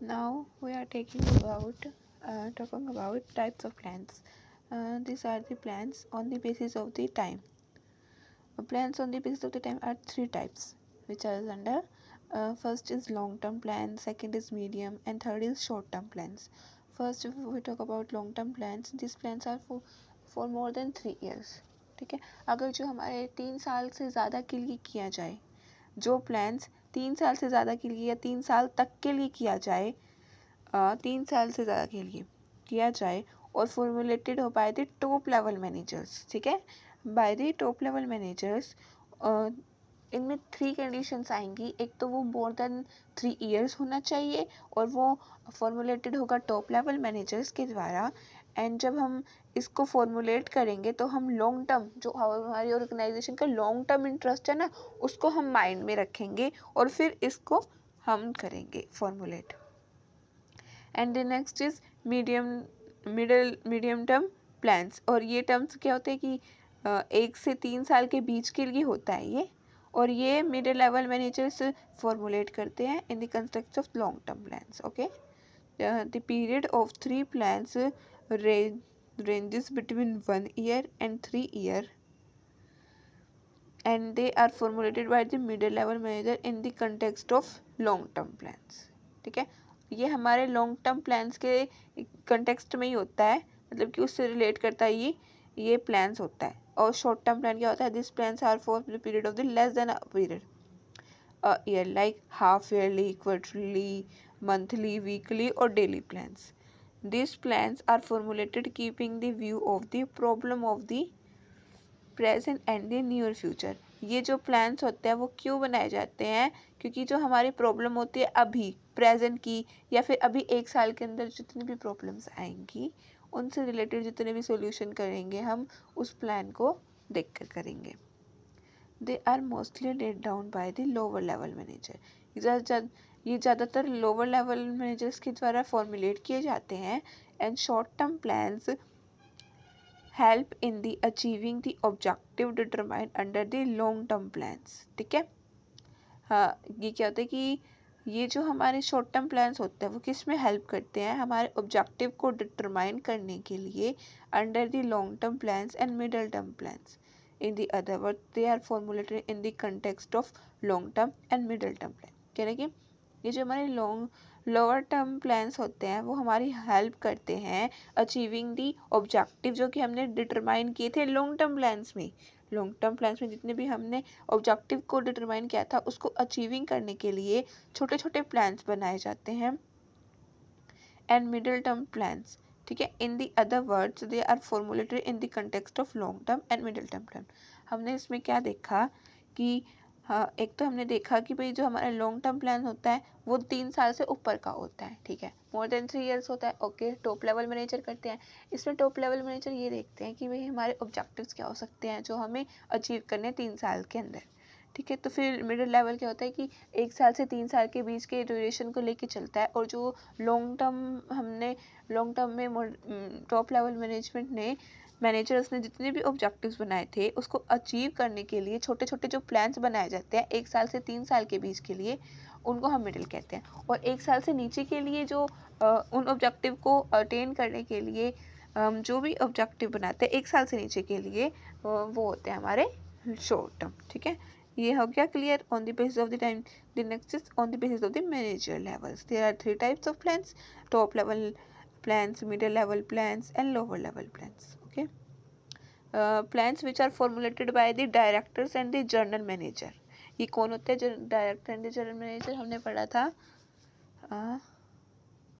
Now we are talking about types of plans. These are the plans on the basis of the time. Plans on the basis of the time are three types, which are under first is long-term plan, second is medium, and third is short-term plans. First, if we talk about long-term plans, these plans are for more than 3 years. ठीक है, अगर जो हमारे 3 साल से ज़्यादा के लिए किया जाए, जो प्लान्स 3 साल से ज़्यादा के लिए या 3 साल तक के लिए किया जाए, 3 साल से ज़्यादा के लिए किया जाए और फॉर्मुलेटेड हो by the top level managers, ठीक है, by the top level managers, इनमें 3 कंडीशंस आएंगी. एक तो वो मोर देन 3 इयर्स होना चाहिए और वो फॉर्मुलेटेड होगा टॉप लेवल मैनेजर्स के द्वारा. एंड जब हम इसको फॉर्मुलेट करेंगे तो हम लॉन्ग टर्म, जो हमारी ऑर्गेनाइजेशन का लॉन्ग टर्म इंटरेस्ट है ना, उसको हम माइंड में रखेंगे और फिर इसको हम करेंगे formulate. And the next is medium term plans. और ये टर्म्स क्या होते हैं कि 1 से 3 साल के बीच के लिए होता है ये, और ये मिडिल लेवल मैनेजर्स फॉर्मुलेट करते हैं इन the context of long term plans. Okay, the period of 3 plans ranges between 1 year and 3 year, and they are formulated by the middle level manager in the context of long term plans. ठीक है, ये हमारे long term plans के context में ही होता है, मतलब कि उससे रिलेट करता है ये प्लान्स होता है. और शॉर्ट टर्म प्लान क्या होता है? This plans are for the period of the less than a period a year, like half yearly, quarterly, monthly, weekly or daily plans. These plans are formulated keeping the view of the problem of the present and the near future. ये जो plans होते हैं वो क्यों बनाए जाते हैं? क्योंकि जो हमारी प्रॉब्लम होती है अभी प्रेजेंट की, या फिर अभी 1 साल के अंदर जितनी भी प्रॉब्लम्स आएंगी, उनसे रिलेटेड जितने भी सॉल्यूशन करेंगे हम उस प्लान को देख कर करेंगे. They are mostly laid down by the lower level manager. ये ज़्यादातर लोअर लेवल मैनेजर्स के द्वारा फॉर्मुलेट किए जाते हैं. And short term plans help in the achieving the objective determined under the long term plans. ठीक है, हाँ, ये क्या होता है कि ये जो हमारे शॉर्ट टर्म प्लान्स होते हैं वो किस में हेल्प करते हैं? हमारे ऑब्जेक्टिव को डिटरमाइन करने के लिए under the long term plans and middle term plans. In the other words, they are formulated in the context of long term and middle term plan. कह रहे कि ये जो हमारे लोअर टर्म प्लान्स होते हैं वो हमारी हेल्प करते हैं अचीविंग दी ऑब्जेक्टिव जो कि हमने डिटरमाइन किए थे लॉन्ग टर्म प्लान्स में. लॉन्ग टर्म प्लान्स में जितने भी हमने ऑब्जेक्टिव को डिटरमाइन किया था उसको अचीविंग करने के लिए छोटे छोटे प्लान्स बनाए जाते हैं. एंड मिडल टर्म प्लान्स, ठीक है, in the other words they are formulated in the context of long term and middle term plan. हमने इसमें क्या देखा कि हाँ, एक तो हमने देखा कि भाई जो हमारा लॉन्ग टर्म प्लान होता है वो 3 साल से ऊपर का होता है. ठीक है, मोर देन 3 इयर्स होता है. ओके, टॉप लेवल मैनेजर करते हैं. इसमें टॉप लेवल मैनेजर ये देखते हैं कि भाई हमारे ऑब्जेक्टिव्स क्या हो सकते हैं जो हमें अचीव करने 3 साल के अंदर. ठीक है, तो फिर मिडिल लेवल क्या होता है कि 1 साल से 3 साल के बीच के ड्यूरेशन को लेके चलता है. और जो लॉन्ग टर्म में टॉप लेवल मैनेजर्स ने जितने भी ऑब्जेक्टिव्स बनाए थे उसको अचीव करने के लिए छोटे छोटे जो प्लान्स बनाए जाते हैं 1 साल से 3 साल के बीच के लिए, उनको हम मिडिल कहते हैं. और 1 साल से नीचे के लिए जो उन ऑब्जेक्टिव को अटेन करने के लिए जो भी ऑब्जेक्टिव बनाते हैं 1 साल से नीचे के लिए वो होते हैं हमारे शॉर्ट टर्म. ठीक है, ये हो गया clear. On the basis of the time, the next is on the basis of the manager levels. There are 3 types of plans: top level plans, middle level plans and lower level plans. Okay, plans which are formulated by the directors and the general manager. ये कौन होते हैं? जो director and general manager हमने पढ़ा था